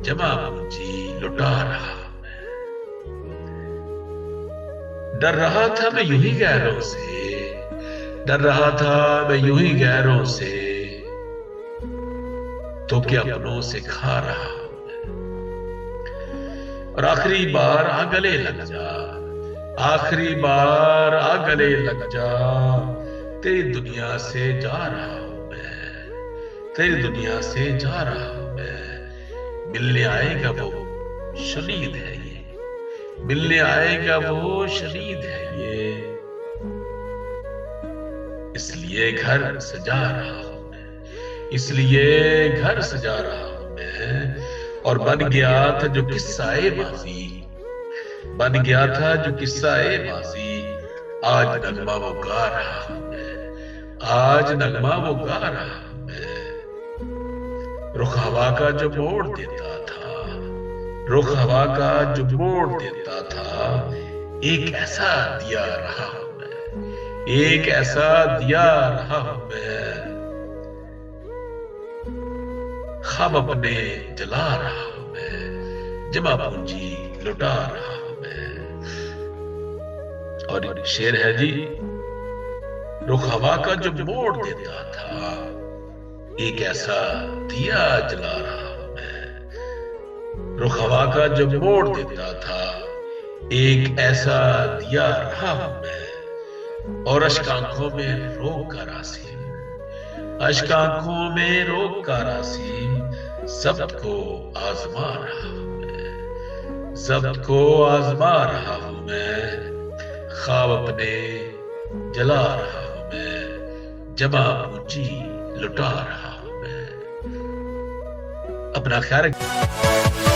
जमा पूंजी लुटा रहा मैं। डर रहा था मैं यूं ही गैरों से, डर रहा था मैं यूं ही गैरों से, तो क्या अपनों से खा रहा हूं मैं। और आखिरी बार आ गले लग जा, आखिरी बार आ गले लग जा, तेरी दुनिया से जा रहा हूं मैं, तेरी दुनिया से जा रहा हूं मैं। मिलने आएगा वो शनीद है ये, मिलने आएगा वो शनीद है ये, इसलिए घर सजा रहा हूं मैं, इसलिए घर सजा रहा हूं मैं। और बन गया था जो किस्सा-ए माजी, बन गया था जो किस्सा-ए माजी, आज नगमा वो गा रहा हूं मैं, आज नगमा वो गा रहा हूं मैं। रुख हवा का जो मोड़ देता था, रुख हवा का जो मोड़ देता था, एक ऐसा दिया रहा हूं मैं, एक ऐसा दिया रहा हूं मैं। ख्वाब अपने जला रहा हूं मैं, जमा पूंजी लुटा रहा हूं मैं। और शेर है जी, रुख हवा का जो मोड़ देता था, एक ऐसा दिया जला रहा हूं मैं। रुख हवा का जो मोड़ देता था, एक ऐसा दिया रहा हूं मैं। और अश्क आंखों में रोक का रासिम, अश्क आंखों में रोक का रासिम, ज़ब्त को आजमा रहा हूं मैं, ज़ब्त को आजमा रहा हूं मैं। ख्वाब अपने जला रहा हूं मैं, जमा पूंजी लुटा रहा हूं मैं। अपना ख्याल रखिए।